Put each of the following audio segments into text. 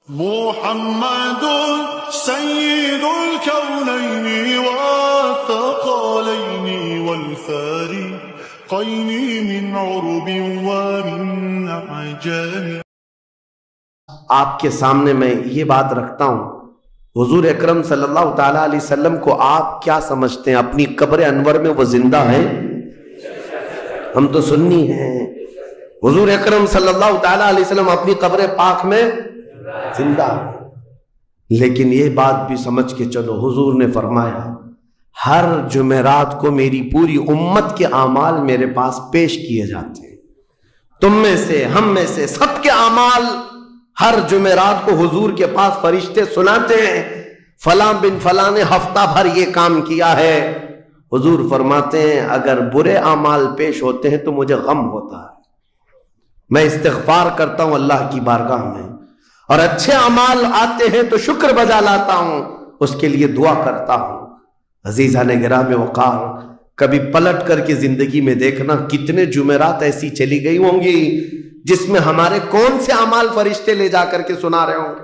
محمد سيد الكونين والثقلين والفارقين من عرب ومن عجم. آپ کے سامنے میں یہ بات رکھتا ہوں، حضور اکرم صلی اللہ تعالیٰ علیہ وسلم کو آپ کیا سمجھتے ہیں؟ اپنی قبر انور میں وہ زندہ ہیں؟ ہم تو سنی ہیں. حضور اکرم صلی اللہ تعالیٰ علیہ وسلم اپنی قبر پاک میں زندہ ہیں. لیکن یہ بات بھی سمجھ کے چلو، حضور نے فرمایا ہر جمعرات کو میری پوری امت کے اعمال میرے پاس پیش کیے جاتے ہیں. تم میں سے، ہم میں سے، سب کے اعمال ہر جمعرات کو حضور کے پاس فرشتے سناتے ہیں، فلاں بن فلاں نے ہفتہ بھر یہ کام کیا ہے. حضور فرماتے ہیں اگر برے اعمال پیش ہوتے ہیں تو مجھے غم ہوتا ہے، میں استغفار کرتا ہوں اللہ کی بارگاہ میں، اور اچھے اعمال آتے ہیں تو شکر بجا لاتا ہوں، اس کے لیے دعا کرتا ہوں. عزیزان گرامی وقار، کبھی پلٹ کر کے زندگی میں دیکھنا کتنے جمعرات ایسی چلی گئی ہوں گی جس میں ہمارے کون سے اعمال فرشتے لے جا کر کے سنا رہے ہوں گے.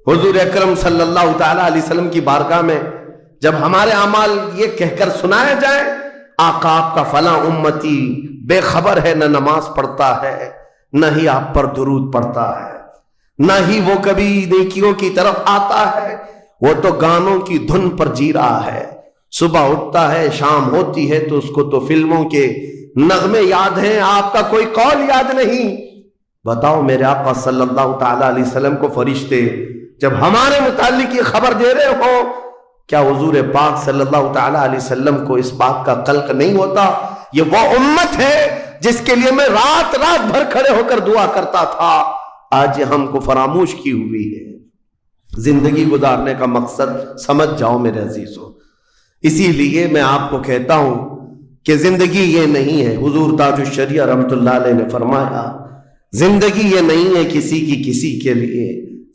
حضور اکرم صلی اللہ تعالیٰ علیہ وسلم کی بارگاہ میں جب ہمارے اعمال یہ کہہ کر سنایا جائے آقا آپ کا فلاں امتی بے خبر ہے، نہ نماز پڑھتا ہے، نہ ہی آپ پر درود پڑھتا ہے، نہ ہی وہ کبھی نیکیوں کی طرف آتا ہے، وہ تو گانوں کی دھن پر جی رہا ہے. صبح اٹھتا ہے، شام ہوتی ہے تو اس کو تو فلموں کے نغمے یاد ہیں، آپ کا کوئی قول یاد نہیں. بتاؤ میرے آقا صلی اللہ تعالیٰ علیہ وسلم کو فرشتے جب ہمارے متعلق یہ خبر دے رہے ہو، کیا حضور پاک صلی اللہ تعالیٰ علیہ وسلم کو اس بات کا قلق نہیں ہوتا؟ یہ وہ امت ہے جس کے لیے میں رات رات بھر کھڑے ہو کر دعا کرتا تھا، آج یہ ہم کو فراموش کی ہوئی ہے. زندگی گزارنے کا مقصد سمجھ جاؤ میرے عزیزوں. اسی لیے میں آپ کو کہتا ہوں کہ زندگی یہ نہیں ہے، حضور تاج الشریعہ رحمۃ اللہ علیہ نے فرمایا زندگی یہ نہیں ہے کسی کی کسی کے لیے،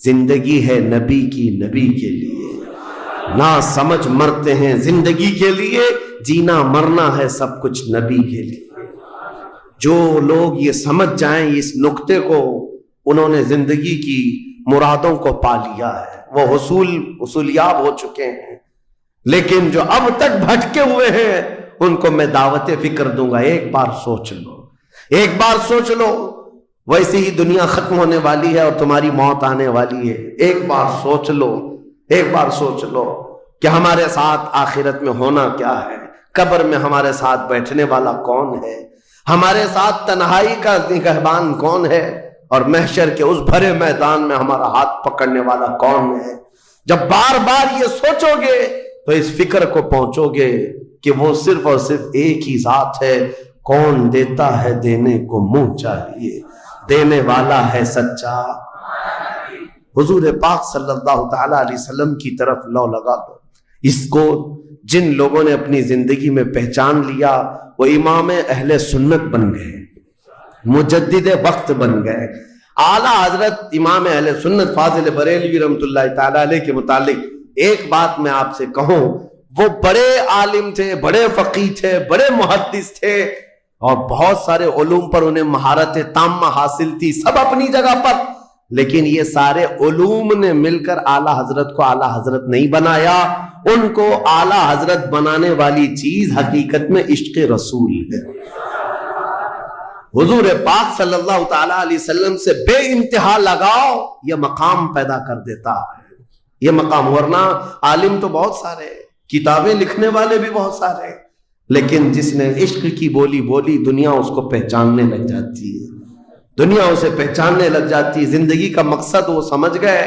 زندگی ہے نبی کی نبی کے لیے. نہ سمجھ مرتے ہیں زندگی کے لیے، جینا مرنا ہے سب کچھ نبی کے لیے. جو لوگ یہ سمجھ جائیں اس نقطے کو، انہوں نے زندگی کی مرادوں کو پا لیا ہے، وہ حصولیاب ہو چکے ہیں. لیکن جو اب تک بھٹکے ہوئے ہیں ان کو میں دعوت فکر دوں گا، ایک بار سوچ لو، ایک بار سوچ لو، ویسے ہی دنیا ختم ہونے والی ہے اور تمہاری موت آنے والی ہے. ایک بار سوچ لو، ایک بار سوچ لو کہ ہمارے ساتھ آخرت میں ہونا کیا ہے، قبر میں ہمارے ساتھ بیٹھنے والا کون ہے، ہمارے ساتھ تنہائی کا نگہبان کون ہے، اور محشر کے اس بھرے میدان میں ہمارا ہاتھ پکڑنے والا کون ہے. جب بار بار یہ سوچو گے تو اس فکر کو پہنچو گے کہ وہ صرف اور صرف ایک ہی ذات ہے. کون دیتا ہے دینے کو منہ چاہیے، دینے والا ہے سچا. حضور پاک صلی اللہ تعالیٰ علیہ وسلم کی طرف لو لگا دو. اس کو جن لوگوں نے اپنی زندگی میں پہچان لیا وہ امام اہل سنت بن گئے، مجدد وقت بن گئے. اعلیٰ حضرت امام اہل سنت فاضل بریلوی رحمۃ اللہ تعالیٰ علیہ کے متعلق ایک بات میں آپ سے کہوں، وہ بڑے عالم تھے، بڑے فقیہ تھے، بڑے محدث تھے، اور بہت سارے علوم پر انہیں مہارت تامہ حاصل تھی، سب اپنی جگہ پر. لیکن یہ سارے علوم نے مل کر اعلیٰ حضرت کو اعلیٰ حضرت نہیں بنایا. ان کو اعلیٰ حضرت بنانے والی چیز حقیقت میں عشق رسول ہے. حضور پاک صلی اللہ تعالیٰ علیہ وسلم سے بے انتہا لگاؤ یہ مقام پیدا کر دیتا ہے، یہ مقام. ورنہ عالم تو بہت سارے، کتابیں لکھنے والے بھی بہت سارے، لیکن جس نے عشق کی بولی بولی دنیا اس کو پہچاننے لگ جاتی ہے، دنیا اسے پہچاننے لگ جاتی ہے. زندگی کا مقصد وہ سمجھ گئے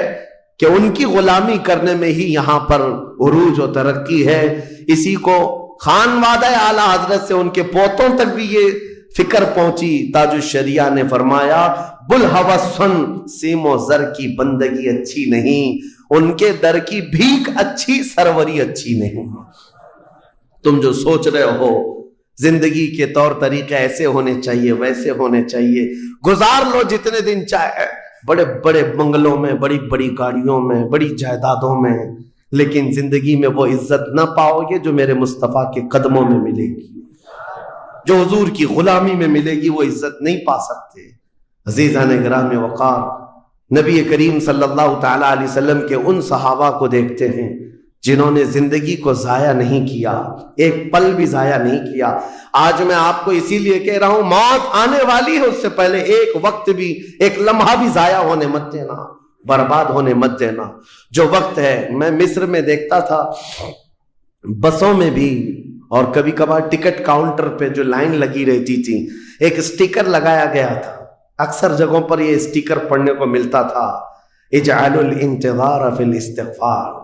کہ ان کی غلامی کرنے میں ہی یہاں پر عروج و ترقی ہے. اسی کو خانوادہ اعلیٰ حضرت سے ان کے پوتوں تک بھی یہ فکر پہنچی. تاج الشریعہ نے فرمایا بلحوثن سیم و زر کی بندگی اچھی نہیں، ان کے در کی بھیک اچھی، سروری اچھی نہیں. تم جو سوچ رہے ہو زندگی کے طور طریقے ایسے ہونے چاہیے، ویسے ہونے چاہیے، گزار لو جتنے دن چاہے، بڑے بڑے بنگلوں میں، بڑی بڑی گاڑیوں میں، بڑی جائیدادوں میں، لیکن زندگی میں وہ عزت نہ پاؤ گے جو میرے مصطفیٰ کے قدموں میں ملے گی، جو حضور کی غلامی میں ملے گی. وہ عزت نہیں پا سکتے. عزیزان گرامی وقار، نبی کریم صلی اللہ تعالی علیہ وسلم کے ان صحابہ کو دیکھتے ہیں جنہوں نے زندگی کو ضائع نہیں کیا، ایک پل بھی ضائع نہیں کیا۔ آج میں آپ کو اسی لیے کہہ رہا ہوں، موت آنے والی ہے، اس سے پہلے ایک وقت بھی، ایک لمحہ بھی ضائع ہونے مت دینا، برباد ہونے مت دینا۔ جو وقت ہے، میں مصر میں دیکھتا تھا بسوں میں بھی، اور کبھی کبھار ٹکٹ کاؤنٹر پہ جو لائن لگی رہتی تھی، ایک اسٹیکر لگایا گیا تھا، اکثر جگہوں پر یہ اسٹیکر پڑھنے کو ملتا تھا، اجعلوا الانتظار فی الاستغفار۔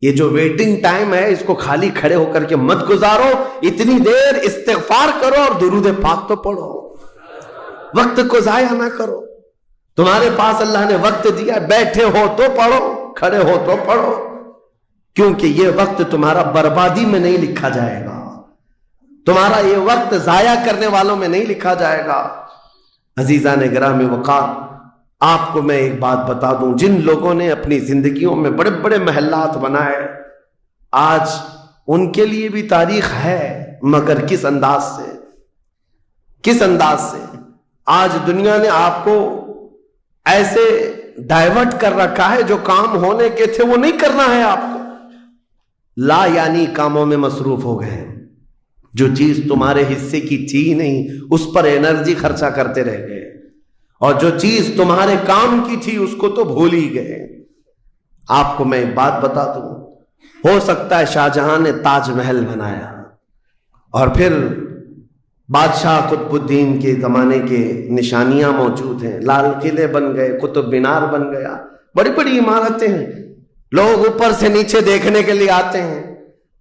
یہ جو ویٹنگ ٹائم ہے اس کو خالی کھڑے ہو کر کے مت گزارو، اتنی دیر استغفار کرو اور درود پاک تو پڑھو، وقت کو ضائع نہ کرو۔ تمہارے پاس اللہ نے وقت دیا، بیٹھے ہو تو پڑھو، کھڑے ہو تو پڑھو، کیونکہ یہ وقت تمہارا بربادی میں نہیں لکھا جائے گا، تمہارا یہ وقت ضائع کرنے والوں میں نہیں لکھا جائے گا۔ عزیزان گرامی وقار، آپ کو میں ایک بات بتا دوں، جن لوگوں نے اپنی زندگیوں میں بڑے بڑے محلات بنائے، آج ان کے لیے بھی تاریخ ہے، مگر کس انداز سے، کس انداز سے۔ آج دنیا نے آپ کو ایسے ڈائیورٹ کر رکھا ہے، جو کام ہونے کے تھے وہ نہیں کرنا ہے آپ کو، لا یعنی کاموں میں مصروف ہو گئے، جو چیز تمہارے حصے کی تھی نہیں اس پر انرجی خرچہ کرتے رہ گئے، اور جو چیز تمہارے کام کی تھی اس کو تو بھول ہی گئے۔ آپ کو میں ایک بات بتا دوں، ہو سکتا ہے شاہ جہاں نے تاج محل بنایا، اور پھر بادشاہ قطب الدین کے زمانے کے نشانیاں موجود ہیں، لال قلعے بن گئے، قطب مینار بن گیا، بڑی بڑی عمارتیں ہیں، لوگ اوپر سے نیچے دیکھنے کے لیے آتے ہیں،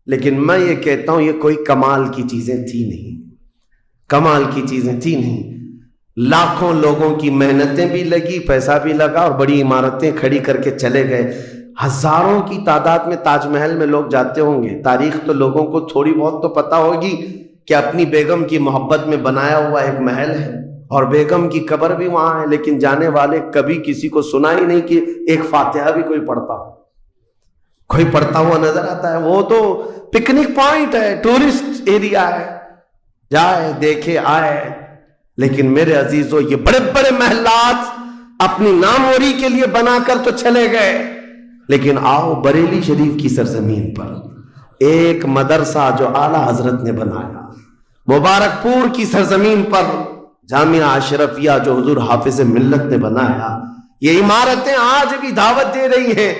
لیکن میں یہ کہتا ہوں یہ کوئی کمال کی چیزیں تھی نہیں، کمال کی چیزیں تھی نہیں۔ لاکھوں لوگوں کی محنتیں بھی لگی، پیسہ بھی لگا، اور بڑی عمارتیں کھڑی کر کے چلے گئے۔ ہزاروں کی تعداد میں تاج محل میں لوگ جاتے ہوں گے، تاریخ تو لوگوں کو تھوڑی بہت تو پتہ ہوگی کہ اپنی بیگم کی محبت میں بنایا ہوا ایک محل ہے، اور بیگم کی قبر بھی وہاں ہے، لیکن جانے والے کبھی کسی کو سنا ہی نہیں کہ ایک فاتحہ بھی کوئی پڑھتا ہو، کوئی پڑھتا ہوا نظر آتا ہے۔ وہ تو پکنک پوائنٹ ہے، ٹورسٹ ایریا ہے، جائے دیکھے آئے۔ لیکن میرے عزیزو، یہ بڑے بڑے محلات اپنی ناموری کے لیے بنا کر تو چلے گئے، لیکن آؤ بریلی شریف کی سرزمین پر ایک مدرسہ جو اعلیٰ حضرت نے بنایا، مبارک پور کی سرزمین پر جامعہ اشرفیہ جو حضور حافظ ملت نے بنایا، یہ عمارتیں آج بھی دعوت دے رہی ہیں،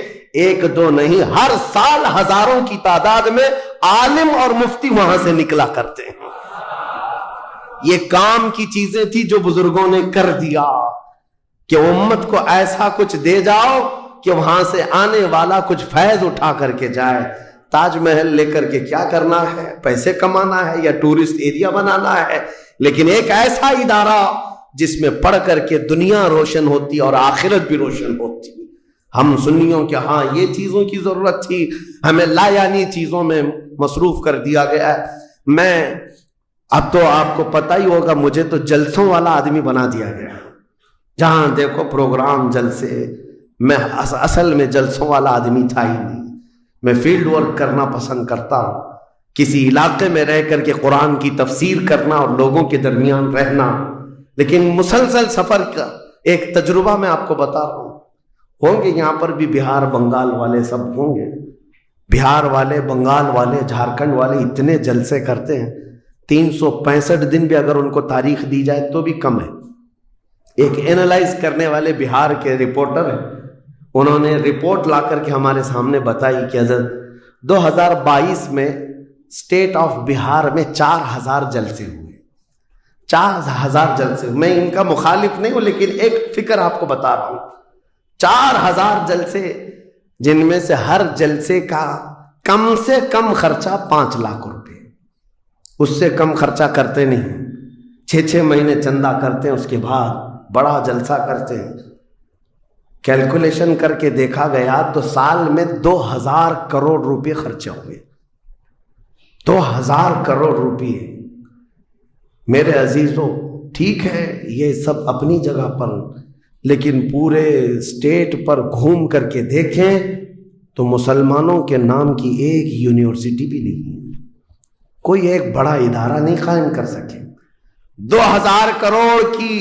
ایک دو نہیں، ہر سال ہزاروں کی تعداد میں عالم اور مفتی وہاں سے نکلا کرتے ہیں۔ یہ کام کی چیزیں تھی جو بزرگوں نے کر دیا کہ امت کو ایسا کچھ دے جاؤ کہ وہاں سے آنے والا کچھ فیض اٹھا کر کے جائے۔ تاج محل لے کر کے کیا کرنا ہے؟ پیسے کمانا ہے یا ٹورسٹ ایریا بنانا ہے؟ لیکن ایک ایسا ادارہ جس میں پڑھ کر کے دنیا روشن ہوتی اور آخرت بھی روشن ہوتی۔ ہم سنیوں کہ ہاں یہ چیزوں کی ضرورت تھی، ہمیں لا یعنی چیزوں میں مصروف کر دیا گیا ہے۔ میں اب تو آپ کو پتہ ہی ہوگا، مجھے تو جلسوں والا آدمی بنا دیا گیا، جہاں دیکھو پروگرام جلسے۔ میں اصل میں جلسوں والا آدمی تھا ہی نہیں، میں فیلڈ ورک کرنا پسند کرتا ہوں، کسی علاقے میں رہ کر کے قرآن کی تفسیر کرنا اور لوگوں کے درمیان رہنا۔ لیکن مسلسل سفر کا ایک تجربہ میں آپ کو بتا رہا ہوں، ہوں گے یہاں پر بھی بہار بنگال والے، سب ہوں گے، بہار والے، بنگال والے، جھارکھنڈ والے اتنے جلسے کرتے ہیں، 365 دن بھی اگر ان کو تاریخ دی جائے تو بھی کم ہے۔ ایک اینالائز کرنے والے بہار کے رپورٹر ہیں، انہوں نے رپورٹ لا کر کے ہمارے سامنے بتائی کہ حضرت 2022 میں اسٹیٹ آف بہار میں 4000 جلسے ہوئے، 4000 جلسے۔ میں ان کا مخالف نہیں ہوں، لیکن ایک فکر آپ کو بتا رہا ہوں، 4000 جلسے، جن میں سے ہر جلسے کا کم سے کم خرچہ 5 لاکھ روپے، اس سے کم خرچہ کرتے نہیں، 6 مہینے چندہ کرتے ہیں، اس کے بعد بڑا جلسہ کرتے ہیں۔ کیلکولیشن کر کے دیکھا گیا تو سال میں 2000 کروڑ روپے خرچے ہوئے، 2000 کروڑ روپے۔ میرے عزیزو، ٹھیک ہے یہ سب اپنی جگہ پر، لیکن پورے اسٹیٹ پر گھوم کر کے دیکھیں تو مسلمانوں کے نام کی ایک یونیورسٹی بھی نہیں ہے، کوئی ایک بڑا ادارہ نہیں قائم کر سکے۔ 2000 کروڑ کی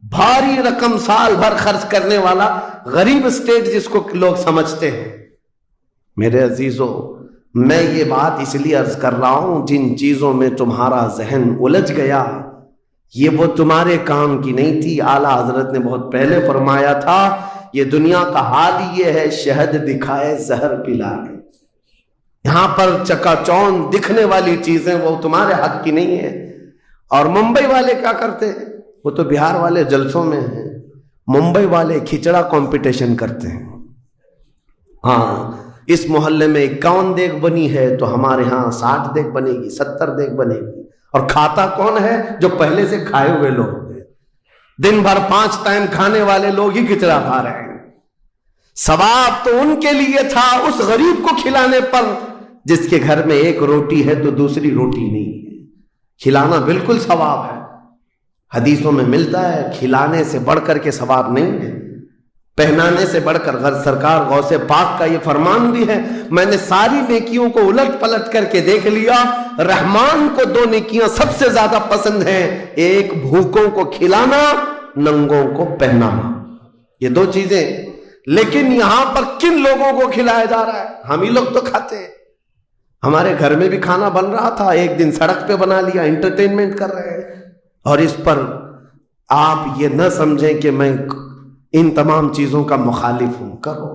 بھاری رقم سال بھر خرچ کرنے والا غریب اسٹیٹ جس کو لوگ سمجھتے ہیں. میرے عزیزو، میں یہ بات اس لیے عرض کر رہا ہوں، جن چیزوں میں تمہارا ذہن الجھ گیا یہ وہ تمہارے کام کی نہیں تھی. اعلیٰ حضرت نے بہت پہلے فرمایا تھا یہ دنیا کا حال یہ ہے، شہد دکھائے زہر پلائے. یہاں پر چکا چوند دکھنے والی چیزیں وہ تمہارے حق کی نہیں ہے. اور ممبئی والے کیا کرتے ہیں؟ وہ تو بہار والے جلسوں میں ہیں، ممبئی والے کھچڑا کمپٹیشن کرتے ہیں. ہاں، اس محلے میں 51 دیگ بنی ہے تو ہمارے ہاں 60 دیگ بنے گی، 70 دیگ بنے گی. اور کھاتا کون ہے؟ جو پہلے سے کھائے ہوئے لوگ ہیں. دن بھر 5 ٹائم کھانے والے لوگ ہی کھچڑا کھا رہے ہیں. ثواب تو ان کے لیے تھا اس غریب کو کھلانے پر جس کے گھر میں ایک روٹی ہے تو دوسری روٹی نہیں ہے. کھلانا بالکل ثواب ہے، حدیثوں میں ملتا ہے. کھلانے سے بڑھ کر کے ثواب نہیں ہے، پہنانے سے بڑھ کر. سرکار غوث پاک کا یہ فرمان بھی ہے، میں نے ساری نیکیوں کو الٹ پلٹ کر کے دیکھ لیا، رحمان کو 2 نیکیاں سب سے زیادہ پسند ہیں، ایک بھوکوں کو کھلانا، ننگوں کو پہنانا. یہ 2 چیزیں. لیکن یہاں پر کن لوگوں کو کھلایا جا رہا ہے؟ ہم ہی لوگ تو کھاتے ہیں. ہمارے گھر میں بھی کھانا بن رہا تھا، ایک دن سڑک پہ بنا لیا، انٹرٹینمنٹ کر رہے ہیں. اور اس پر آپ یہ نہ سمجھیں کہ میں ان تمام چیزوں کا مخالف ہوں. کرو،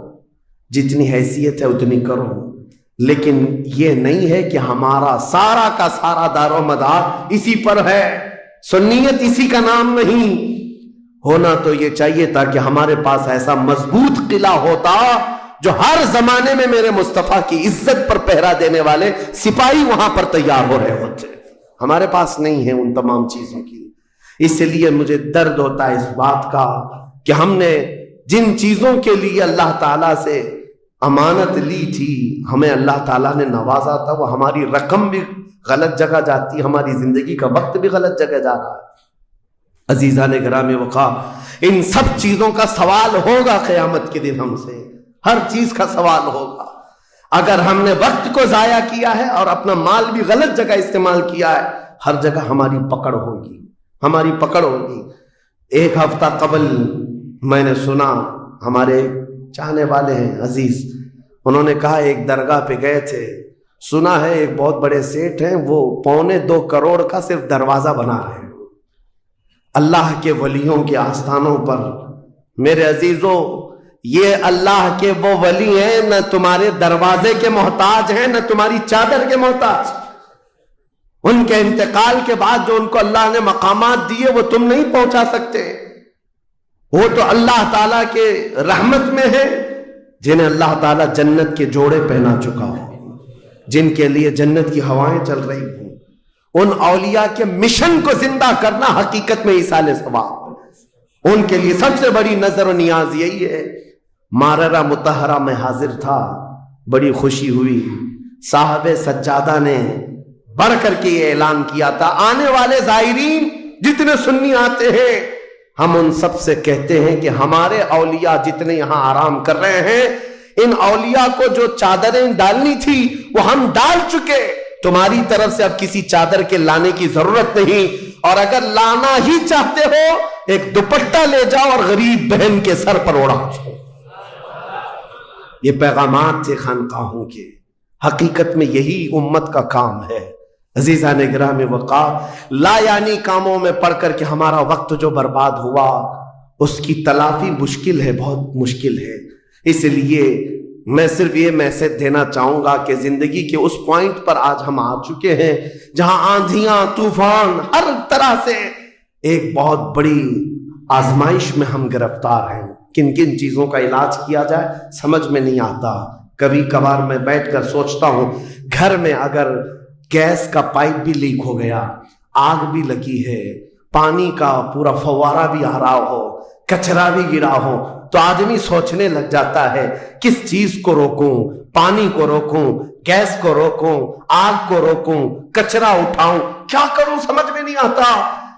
جتنی حیثیت ہے اتنی کرو، لیکن یہ نہیں ہے کہ ہمارا سارا کا سارا دار و مدار اسی پر ہے. سنیت اسی کا نام نہیں. ہونا تو یہ چاہیے تھا کہ ہمارے پاس ایسا مضبوط قلعہ ہوتا جو ہر زمانے میں میرے مصطفیٰ کی عزت پر پہرا دینے والے سپاہی وہاں پر تیار ہو رہے ہوتے. ہمارے پاس نہیں ہے ان تمام چیزوں کی. اس لیے مجھے درد ہوتا ہے اس بات کا کہ ہم نے جن چیزوں کے لیے اللہ تعالیٰ سے امانت لی تھی، ہمیں اللہ تعالیٰ نے نوازا تھا، وہ ہماری رقم بھی غلط جگہ جاتی، ہماری زندگی کا وقت بھی غلط جگہ جا رہا ہے. عزیزان گرامی وقار، ان سب چیزوں کا سوال ہوگا قیامت کے دن ہم سے. ہر چیز کا سوال ہوگا. اگر ہم نے وقت کو ضائع کیا ہے اور اپنا مال بھی غلط جگہ استعمال کیا ہے، ہر جگہ ہماری پکڑ ہوگی، ہماری پکڑ ہوگی. 1 ہفتہ قبل میں نے سنا، ہمارے چاہنے والے ہیں عزیز، انہوں نے کہا ایک درگاہ پہ گئے تھے، سنا ہے ایک بہت بڑے سیٹ ہیں، وہ 2.25 کروڑ کا صرف دروازہ بنا رہے ہیں اللہ کے ولیوں کے آستانوں پر. میرے عزیزو، یہ اللہ کے وہ ولی ہیں، نہ تمہارے دروازے کے محتاج ہیں، نہ تمہاری چادر کے محتاج. ان کے انتقال کے بعد جو ان کو اللہ نے مقامات دیے وہ تم نہیں پہنچا سکتے. وہ تو اللہ تعالیٰ کے رحمت میں ہے جنہیں اللہ تعالیٰ جنت کے جوڑے پہنا چکا ہو، جن کے لیے جنت کی ہوائیں چل رہی ہوں. ان اولیاء کے مشن کو زندہ کرنا حقیقت میں ایصال ثواب. ان کے لیے سب سے بڑی نظر و نیاز یہی ہے. ماررہ مطہرہ میں حاضر تھا، بڑی خوشی ہوئی. صاحب سجادہ نے بڑھ کر کے یہ اعلان کیا تھا، آنے والے زائرین جتنے سنی آتے ہیں، ہم ان سب سے کہتے ہیں کہ ہمارے اولیاء جتنے یہاں آرام کر رہے ہیں، ان اولیاء کو جو چادریں ڈالنی تھی وہ ہم ڈال چکے. تمہاری طرف سے اب کسی چادر کے لانے کی ضرورت نہیں، اور اگر لانا ہی چاہتے ہو ایک دوپٹہ لے جاؤ اور غریب بہن کے سر پر اوڑا. یہ پیغامات تھے خانقاہوں کے. حقیقت میں یہی امت کا کام ہے. عزیزان گرامی وقار، لا یعنی کاموں میں پڑھ کر کے ہمارا وقت جو برباد ہوا اس کی تلافی مشکل ہے، بہت مشکل ہے. اس لیے میں صرف یہ میسج دینا چاہوں گا کہ زندگی کے اس پوائنٹ پر آج ہم آ چکے ہیں جہاں آندھیاں، طوفان، ہر طرح سے ایک بہت بڑی آزمائش میں ہم گرفتار ہیں. کن کن چیزوں کا علاج کیا جائے سمجھ میں نہیں آتا. کبھی کبھار میں بیٹھ کر سوچتا ہوں، گھر میں اگر گیس کا پائپ بھی لیک ہو گیا، آگ بھی لگی ہے، پانی کا پورا فوارہ بھی آ رہا ہو، کچرا بھی گرا ہو، تو آدمی سوچنے لگ جاتا ہے کس چیز کو روکوں، پانی کو روکوں، گیس کو روکوں، آگ کو روکوں، کچرا اٹھاؤں، کیا کروں سمجھ میں نہیں آتا.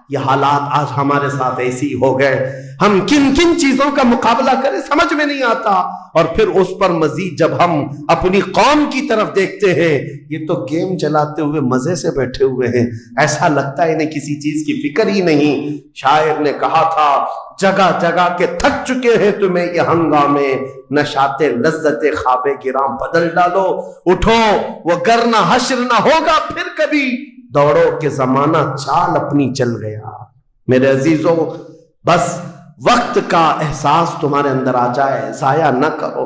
یہ حالات آج ہمارے ساتھ ایسی ہو گئے، ہم کن کن چیزوں کا مقابلہ کریں سمجھ میں نہیں آتا، اور پھر اس پر مزید جب ہم اپنی قوم کی طرف دیکھتے ہیں، یہ تو گیم چلاتے ہوئے مزے سے بیٹھے ہوئے ہیں، ایسا لگتا ہے انہیں کسی چیز کی فکر ہی نہیں۔ شاعر نے کہا تھا جگہ جگہ کے تھک چکے ہیں تمہیں یہ ہنگامے، نشاط لذت خواب گراں بدل ڈالو، اٹھو وہ گرنا حشر نہ ہوگا پھر کبھی، دوڑو کہ زمانہ چال اپنی چل گیا۔ میرے عزیزوں، بس وقت کا احساس تمہارے اندر آ جائے، ضائع نہ کرو۔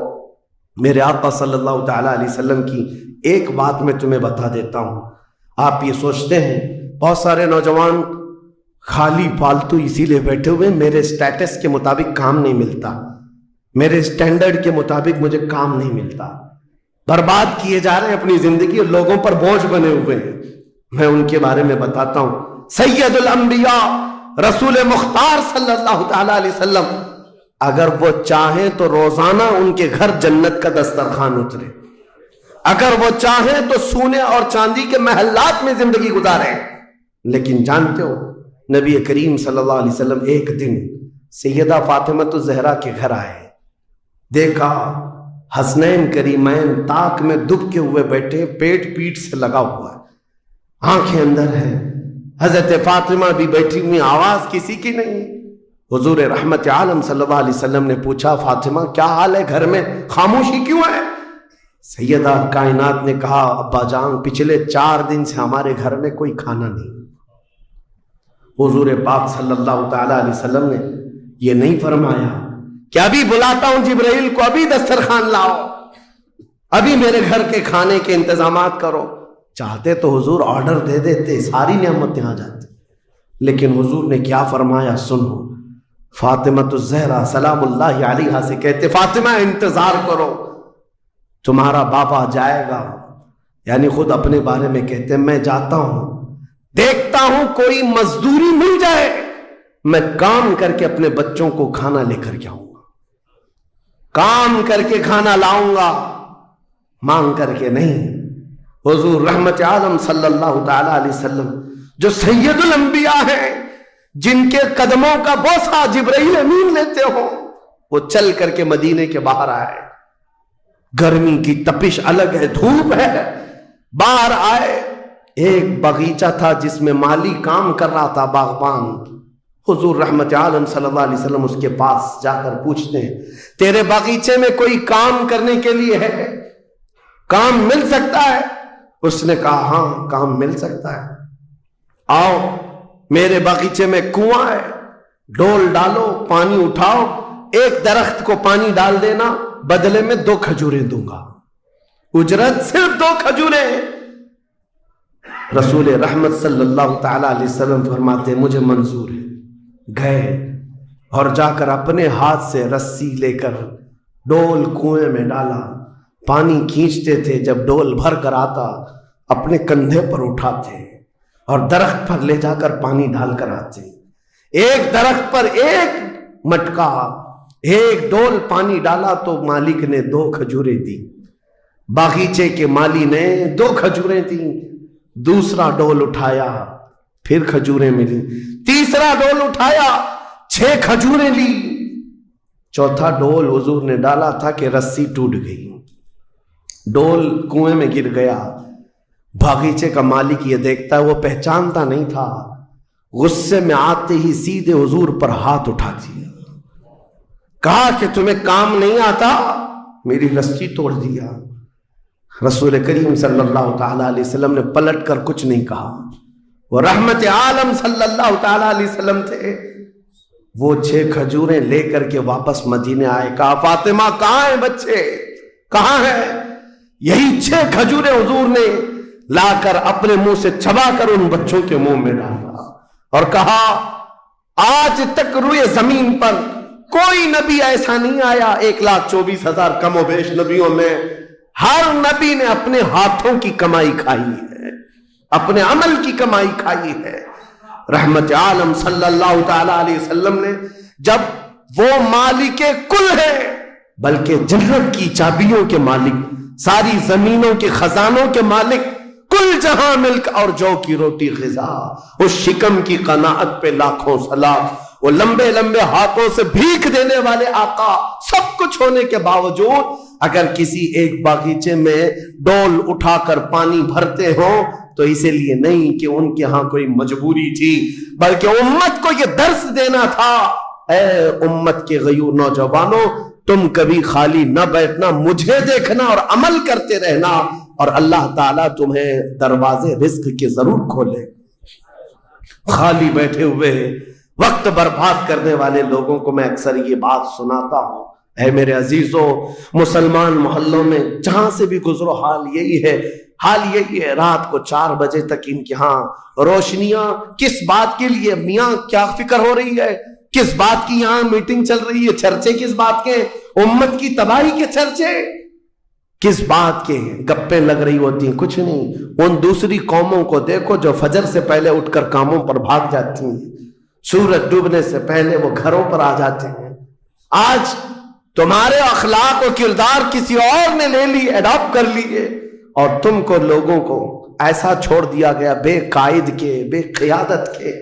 میرے آقا صلی اللہ تعالی علیہ وسلم کی ایک بات میں تمہیں بتا دیتا ہوں۔ آپ یہ سوچتے ہیں بہت سارے نوجوان خالی فالتو اسی لیے بیٹھے ہوئے، میرے سٹیٹس کے مطابق کام نہیں ملتا، میرے سٹینڈرڈ کے مطابق مجھے کام نہیں ملتا، برباد کیے جا رہے ہیں اپنی زندگی اور لوگوں پر بوجھ بنے ہوئے ہیں۔ میں ان کے بارے میں بتاتا ہوں۔ سید الانبیاء رسول مختار صلی اللہ تعالی علیہ وسلم اگر وہ چاہیں تو روزانہ ان کے گھر جنت کا دسترخوان اترے، اگر وہ چاہیں تو سونے اور چاندی کے محلات میں زندگی گزاریں، لیکن جانتے ہو نبی کریم صلی اللہ علیہ وسلم ایک دن سیدہ فاطمہ الزہرا کے گھر آئے، دیکھا حسنین کریمین تاک میں دب کے ہوئے بیٹھے، پیٹ پیٹ سے لگا ہوا ہے، آنکھیں اندر ہیں، حضرت فاطمہ بھی بیٹھی ہوئی، آواز کسی کی نہیں۔ حضور رحمت عالم صلی اللہ علیہ وسلم نے پوچھا فاطمہ کیا حال ہے، گھر میں خاموشی کیوں ہے؟ سیدہ کائنات نے کہا ابا جان پچھلے 4 دن سے ہمارے گھر میں کوئی کھانا نہیں۔ حضور پاک صلی اللہ تعالی علیہ وسلم نے یہ نہیں فرمایا کہ ابھی بلاتا ہوں جبرائیل کو، ابھی دسترخوان لاؤ، ابھی میرے گھر کے کھانے کے انتظامات کرو۔ چاہتے تو حضور آرڈر دے دیتے، ساری نعمتیں آ جاتی، لیکن حضور نے کیا فرمایا سنو۔ فاطمہ الزہرا سلام اللہ علیہا سے کہتے فاطمہ انتظار کرو، تمہارا بابا جائے گا، یعنی خود اپنے بارے میں کہتے میں جاتا ہوں، دیکھتا ہوں کوئی مزدوری مل جائے، میں کام کر کے اپنے بچوں کو کھانا لے کر کے آؤں گا، کام کر کے کھانا لاؤں گا، مانگ کر کے نہیں۔ حضور رحمت عالم صلی اللہ تعالی علیہ وسلم جو سید الانبیاء ہیں، جن کے قدموں کا بوسہ جبرائیل امین لیتے ہو، وہ چل کر کے مدینے کے باہر آئے، گرمی کی تپش الگ ہے، دھوپ ہے، باہر آئے، ایک باغیچہ تھا جس میں مالی کام کر رہا تھا، باغبان۔ حضور رحمت عالم صلی اللہ علیہ وسلم اس کے پاس جا کر پوچھتے ہیں تیرے باغیچے میں کوئی کام کرنے کے لیے ہے، کام مل سکتا ہے؟ اس نے کہا ہاں کام مل سکتا ہے، آؤ میرے باغیچے میں کنواں ہے، ڈول ڈالو، پانی اٹھاؤ، ایک درخت کو پانی ڈال دینا، بدلے میں 2 کھجوریں دوں گا، اجرت صرف 2 کھجوریں۔ رسول رحمت صلی اللہ تعالی علیہ وسلم فرماتے مجھے منظور ہے۔ گئے اور جا کر اپنے ہاتھ سے رسی لے کر ڈول کنویں میں ڈالا، پانی کھینچتے تھے، جب ڈول بھر کر آتا اپنے کندھے پر اٹھاتے اور درخت پر لے جا کر پانی ڈال کر آتے، ایک درخت پر ایک مٹکا، ایک ڈول پانی ڈالا تو مالک نے 2 کھجوریں دی، باغیچے کے مالی نے 2 کھجوریں دی، دوسرا ڈول اٹھایا پھر کھجوریں ملی، تیسرا ڈول اٹھایا 6 کھجوریں لی، چوتھا ڈول حضور نے ڈالا تھا کہ رسی ٹوٹ گئی، ڈول کنویں میں گر گیا۔ باغیچے کا مالک یہ دیکھتا ہے، وہ پہچانتا نہیں تھا، غصے میں آتے ہی سیدھے حضور پر ہاتھ اٹھا دیا، کہا کہ تمہیں کام نہیں آتا، میری رسی توڑ دیا۔ رسول کریم صلی اللہ تعالی علیہ وسلم نے پلٹ کر کچھ نہیں کہا، وہ رحمت عالم صلی اللہ تعالی علیہ وسلم تھے۔ وہ 6 کھجوریں لے کر کے واپس مدینے آئے، کہا فاطمہ کہاں ہیں بچے، کہاں ہیں؟ یہی 6 کھجوریں حضور نے لا کر اپنے منہ سے چبا کر ان بچوں کے منہ میں ڈالا اور کہا آج تک روئے زمین پر کوئی نبی ایسا نہیں آیا، 1,24,000 کم و بیش نبیوں میں ہر نبی نے اپنے ہاتھوں کی کمائی کھائی ہے، اپنے عمل کی کمائی کھائی ہے۔ رحمت عالم صلی اللہ تعالی علیہ وسلم نے جب وہ مالک کل ہے، بلکہ جنت کی چابیوں کے مالک، ساری زمینوں کے خزانوں کے مالک، کل جہاں ملک اور جو کی روٹی غذا، اس شکم کی قناعت پہ لاکھوں سلام، وہ لمبے لمبے ہاتھوں سے بھیک دینے والے آقا، سب کچھ ہونے کے باوجود اگر کسی ایک باغیچے میں ڈول اٹھا کر پانی بھرتے ہو تو اسی لیے نہیں کہ ان کے ہاں کوئی مجبوری تھی، بلکہ امت کو یہ درس دینا تھا، اے امت کے غیور نوجوانوں، تم کبھی خالی نہ بیٹھنا، مجھے دیکھنا اور عمل کرتے رہنا، اور اللہ تعالیٰ تمہیں دروازے رزق کے ضرور کھولے۔ خالی بیٹھے ہوئے وقت برباد کرنے والے لوگوں کو میں اکثر یہ بات سناتا ہوں، اے میرے عزیزوں، مسلمان محلوں میں جہاں سے بھی گزرو حال یہی ہے، رات کو 4 بجے تک ان کے ہاں روشنیاں، کس بات کے لیے؟ میاں کیا فکر ہو رہی ہے؟ کس بات کی یہاں میٹنگ چل رہی ہے؟ چرچے کس بات کے؟ امت کی تباہی کے چرچے کس بات کے؟ گپیں لگ رہی ہوتی ہیں، کچھ نہیں۔ ان دوسری قوموں کو دیکھو جو فجر سے پہلے اٹھ کر کاموں پر بھاگ جاتی ہیں، سورج ڈوبنے سے پہلے وہ گھروں پر آ جاتے ہیں۔ آج تمہارے اخلاق و کردار کسی اور نے لے لی، اڈاپٹ کر لیے، اور تم کو لوگوں کو ایسا چھوڑ دیا گیا بے قائد کے، بے قیادت کے۔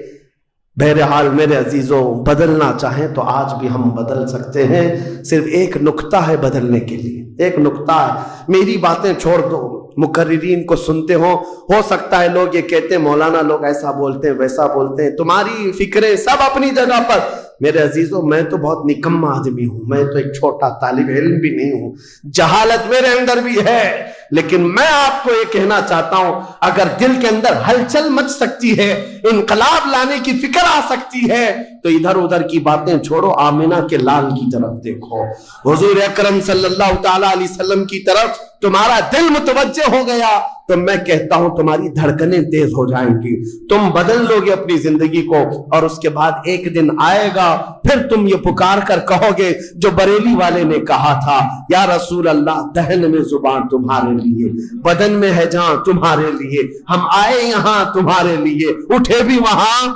بہرحال میرے عزیزوں، بدلنا چاہیں تو آج بھی ہم بدل سکتے ہیں، صرف ایک نقطہ ہے بدلنے کے لیے، ایک نقطہ ہے۔ میری باتیں چھوڑ دو، مقررین کو سنتے ہو سکتا ہے لوگ یہ کہتے ہیں مولانا لوگ ایسا بولتے ہیں ویسا بولتے ہیں، تمہاری فکریں سب اپنی جگہ پر۔ میرے عزیزوں، میں تو بہت نکما آدمی ہوں، میں تو ایک چھوٹا طالب علم بھی نہیں ہوں، جہالت میرے اندر بھی ہے، لیکن میں آپ کو یہ کہنا چاہتا ہوں، اگر دل کے اندر ہلچل مچ سکتی ہے، انقلاب لانے کی فکر آ سکتی ہے، تو ادھر ادھر کی باتیں چھوڑو، آمنہ کے لال کی طرف دیکھو، حضور اکرم صلی اللہ تعالی علیہ وسلم کی طرف تمہارا دل متوجہ ہو گیا تو میں کہتا ہوں تمہاری دھڑکنیں تیز ہو جائیں گی، تم بدل لو گے اپنی زندگی کو، اور اس کے بعد ایک دن آئے گا پھر تم یہ پکار کر کہو گے جو بریلی والے نے کہا تھا، یا رسول اللہ دہن میں زبان تمہارے لیے، بدن میں ہے جان تمہارے لیے، ہم آئے یہاں تمہارے لیے، اٹھے بھی وہاں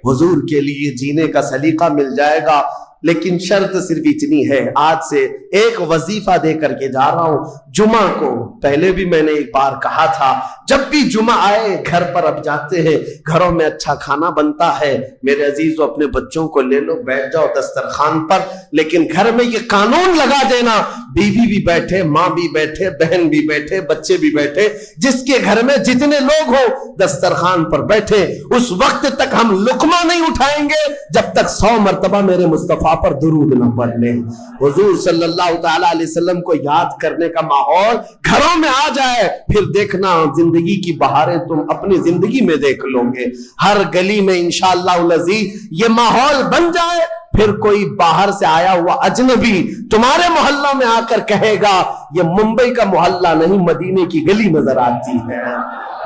حضور کے لیے۔ جینے کا سلیقہ مل جائے گا، لیکن شرط صرف اتنی ہے، آج سے ایک وظیفہ دے کر کے جا رہا ہوں، جمعہ کو، پہلے بھی میں نے ایک بار کہا تھا، جب بھی جمعہ آئے گھر پر اب جاتے ہیں، گھروں میں اچھا کھانا بنتا ہے، میرے عزیزو اپنے بچوں کو لے لو، بیٹھ جاؤ دسترخوان پر، لیکن گھر میں یہ قانون لگا دینا، بیوی بھی بیٹھے، ماں بھی بیٹھے، بہن بھی بیٹھے، بچے بھی بیٹھے، جس کے گھر میں جتنے لوگ ہو دسترخوان پر بیٹھے، اس وقت تک ہم لقمہ نہیں اٹھائیں گے جب تک 100 مرتبہ میرے مصطفیٰ پر درود نہ پڑھ لیں۔ حضور صلی اللہ تعالی علیہ وسلم کو یاد کرنے کا ماحول گھروں میں آ جائے، پھر دیکھنا زندگی کی بہاریں تم اپنی زندگی میں دیکھ لو گے۔ ہر گلی میں انشاءاللہ العزیز یہ ماحول بن جائے، پھر کوئی باہر سے آیا ہوا اجنبی تمہارے محلہ میں آ کر کہے گا یہ ممبئی کا محلہ نہیں، مدینے کی گلی نظر آتی ہے،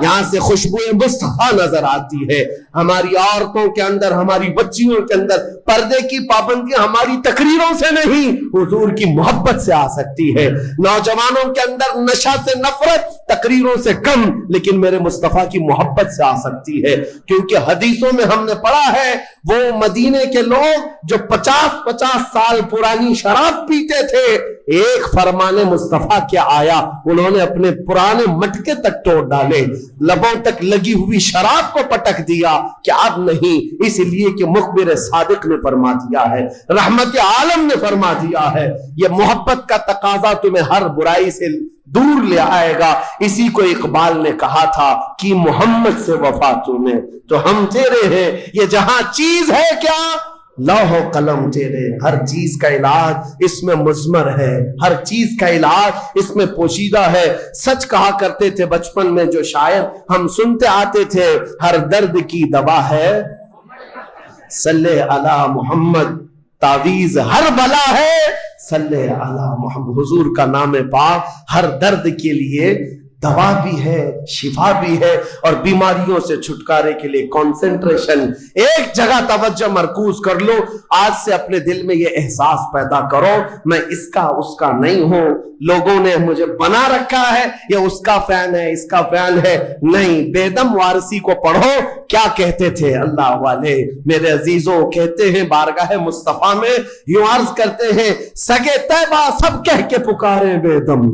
یہاں سے خوشبوئیں مصطفیٰ نظر آتی ہے۔ ہماری عورتوں کے اندر، ہماری بچیوں کے اندر پردے کی پابندیاں ہماری تقریروں سے نہیں، حضور کی محبت سے آ سکتی ہے۔ نوجوانوں کے اندر نشہ سے نفرت تقریروں سے کم، لیکن میرے مصطفیٰ کی محبت سے آ سکتی ہے، کیونکہ حدیثوں میں ہم نے پڑھا ہے وہ مدینے کے لوگ جو 50 سال پرانی شراب پیتے تھے، ایک فرمان مصطفیٰ کیا آیا، انہوں نے اپنے پرانے مٹکے تک توڑ ڈالے، لبوں تک لگی ہوئی شراب کو پٹک دیا کہ اب نہیں، اس لیے کہ مخبر صادق نے فرما دیا ہے، رحمت عالم نے فرما دیا ہے، یہ محبت کا تقاضا تمہیں ہر برائی سے دور لے آئے گا۔ اسی کو اقبال نے کہا تھا کہ محمد سے وفا تمہیں تو ہم تیرے ہیں، یہ جہاں چیز ہے کیا لوح و قلم تیرے، ہر چیز کا علاج اس میں مضمر ہے، ہر چیز کا علاج اس میں پوشیدہ ہے۔ سچ کہا کرتے تھے بچپن میں جو شاعر ہم سنتے آتے تھے، ہر درد کی دوا ہے صلی علی محمد، تعویذ ہر بلا ہے صلی علی محمد۔ حضور کا نام پاک ہر درد کے لیے دوا بھی ہے، شفا بھی ہے، اور بیماریوں سے چھٹکارے کے لیے کنسنٹریشن، ایک جگہ توجہ مرکوز کر لو۔ آج سے اپنے دل میں یہ احساس پیدا کرو میں اس کا اس کا نہیں ہوں، لوگوں نے مجھے بنا رکھا ہے، یہ اس کا فین ہے، اس کا فین ہے، نہیں۔ بیدم وارسی کو پڑھو، کیا کہتے تھے اللہ والے، میرے عزیزوں، کہتے ہیں بارگاہ مصطفیٰ میں یوں عرض کرتے ہیں، سگے طیبہ سب کہہ کے پکارے بیدم،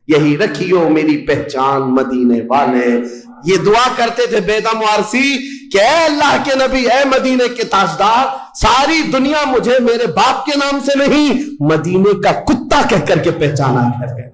یہی رکھیو میری پہچان مدینے والے. یہ دعا کرتے تھے بیدم وارسی کہ اے اللہ کے نبی، اے مدینے کے تاجدار، ساری دنیا مجھے میرے باپ کے نام سے نہیں مدینے کا کتا کہہ کر کے پہچانا ہے.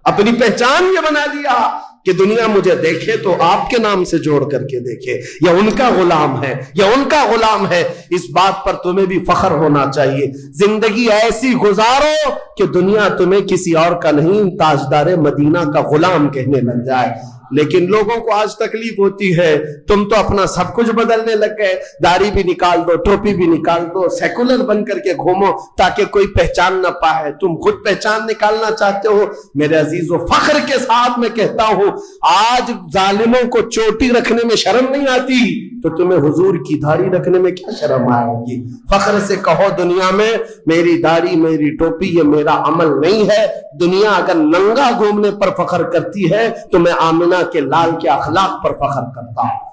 اپنی پہچان یہ بنا لیا کہ دنیا مجھے دیکھے تو آپ کے نام سے جوڑ کر کے دیکھے، یا ان کا غلام ہے، یا ان کا غلام ہے. اس بات پر تمہیں بھی فخر ہونا چاہیے. زندگی ایسی گزارو کہ دنیا تمہیں کسی اور کا نہیں، تاجدار مدینہ کا غلام کہنے لگ جائے. لیکن لوگوں کو آج تکلیف ہوتی ہے، تم تو اپنا سب کچھ بدلنے لگ گئے. داڑھی بھی نکال دو، ٹوپی بھی نکال دو، سیکولر بن کر کے گھومو تاکہ کوئی پہچان نہ پائے. تم خود پہچان نکالنا چاہتے ہو. میرے عزیزو، فخر کے ساتھ میں کہتا ہوں، آج ظالموں کو چوٹی رکھنے میں شرم نہیں آتی تو تمہیں حضور کی داڑھی رکھنے میں کیا شرم آئے گی؟ فخر سے کہو دنیا میں میری داڑھی، میری ٹوپی یہ میرا عمل نہیں ہے. دنیا اگر ننگا گھومنے پر فخر کرتی ہے تو میں آمنہ کے لال کے اخلاق پر فخر کرتا ہوں.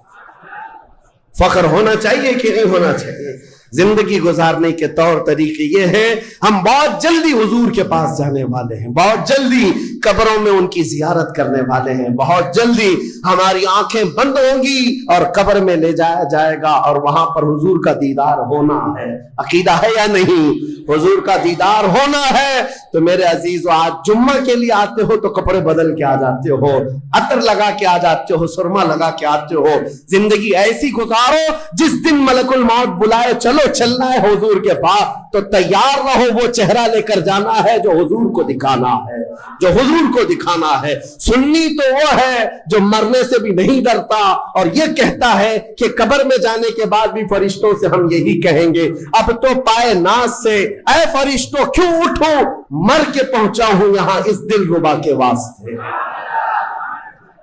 فخر ہونا چاہیے کہ نہیں ہونا چاہیے؟ زندگی گزارنے کے طور طریقے یہ ہیں. ہم بہت جلدی حضور کے پاس جانے والے ہیں، بہت جلدی قبروں میں ان کی زیارت کرنے والے ہیں، بہت جلدی ہماری آنکھیں بند ہوں گی اور قبر میں لے جایا جائے گا اور وہاں پر حضور کا دیدار ہونا ہے. عقیدہ ہے یا نہیں؟ حضور کا دیدار ہونا ہے. تو میرے عزیز، آج جمعہ کے لیے آتے ہو تو کپڑے بدل کے آ جاتے ہو، عطر لگا کے آ جاتے ہو، سرما لگا کے آتے ہو. زندگی ایسی گزارو جس دن ملک الموت بلائے چلو چلنا ہے حضور کے پاس تو تیار رہو. وہ چہرہ لے کر جانا ہے جو حضور کو دکھانا ہے، جو حضور کو دکھانا ہے. سنی تو وہ ہے جو مرنے سے بھی نہیں ڈرتا اور یہ کہتا ہے کہ قبر میں جانے کے بعد بھی فرشتوں سے ہم یہی کہیں گے، اب تو پائے ناز سے اے فرشتوں کیوں اٹھو، مر کے پہنچا ہوں یہاں اس دل ربا کے واسطے.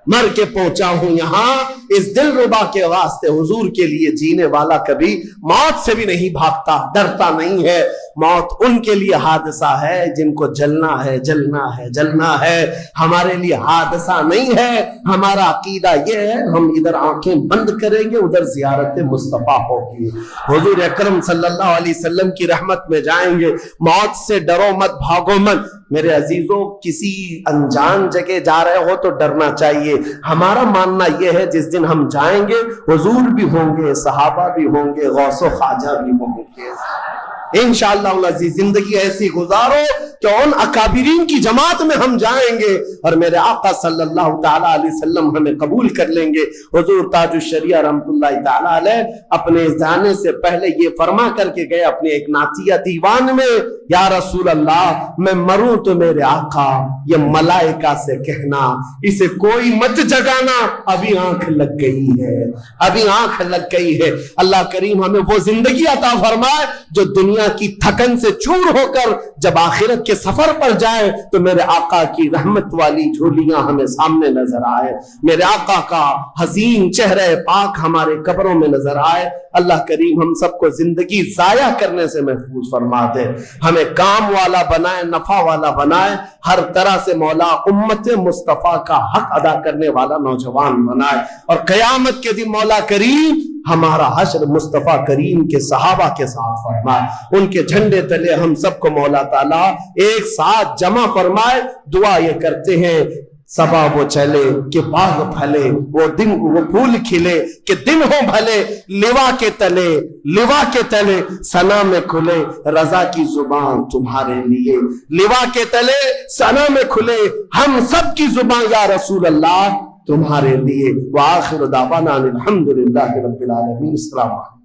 مر کے پہنچا ہوں یہاں اس دل ربا کے واسطے. حضور کے لیے جینے والا کبھی موت سے بھی نہیں بھاگتا، ڈرتا نہیں ہے. موت ان کے لیے حادثہ ہے جن کو جلنا ہے، جلنا ہے، جلنا ہے. ہمارے لیے حادثہ نہیں ہے. ہمارا عقیدہ یہ ہے، ہم ادھر آنکھیں بند کریں گے، ادھر زیارت مصطفیٰ ہوگی. حضور اکرم صلی اللہ علیہ وسلم کی رحمت میں جائیں گے. موت سے ڈرو مت، بھاگو مت. میرے عزیزوں، کسی انجان جگہ جا رہے ہو تو ڈرنا چاہیے. ہمارا ماننا یہ ہے جس دن ہم جائیں گے حضور بھی ہوں گے، صحابہ بھی ہوں گے، غوث و خواجہ بھی ہوں گے. انشاءاللہ العزیز زندگی ایسی گزارو کہ ان اکابرین کی جماعت میں ہم جائیں گے اور میرے آقا صلی اللہ تعالیٰ علیہ وسلم ہمیں قبول کر لیں گے. حضور تاج الشریعہ رحمت اللہ تعالیٰ علیہ اپنے جانے سے پہلے یہ فرما کر کے گئے اپنے ایک نعتیہ دیوان میں، یا رسول اللہ میں مروں تو میرے آقا یہ ملائکہ سے کہنا اسے کوئی مت جگانا، ابھی آنکھ لگ گئی ہے، ابھی آنکھ لگ گئی ہے. اللہ کریم ہمیں وہ زندگی عطا فرمائے جو دنیا کی تھکن سے چور ہو کر جب آخرت کے سفر پر جائے تو میرے آقا کی رحمت والی جھولیاں ہمیں سامنے نظر آئے، میرے آقا کا حسین چہرہ پاک ہمارے قبروں میں نظر آئے. اللہ کریم ہم سب کو زندگی ضائع کرنے سے محفوظ فرما دے، ہمیں کام والا بنائے، نفع والا بنائے، ہر طرح سے مولا امت مصطفیٰ کا حق ادا کرنے والا نوجوان بنائے. اور قیامت کے دن مولا کریم ہمارا حشر مصطفیٰ کریم کے صحابہ کے ساتھ فرمائے، ان کے جھنڈے تلے ہم سب کو مولا تعالیٰ ایک ساتھ جمع فرمائے. دعا یہ کرتے ہیں صبا وہ چلے کہ باغ پھلے، وہ دن وہ پھول کھلے کہ دن ہو بھلے، لوا کے تلے، لوا کے تلے ثنا میں کھلے رضا کی زبان تمہارے لیے، لوا کے تلے ثنا میں کھلے ہم سب کی زبان یا رسول اللہ تمہارے لیے. وآخر دعوانا الحمدللہ رب العالمین. السلام علیکم.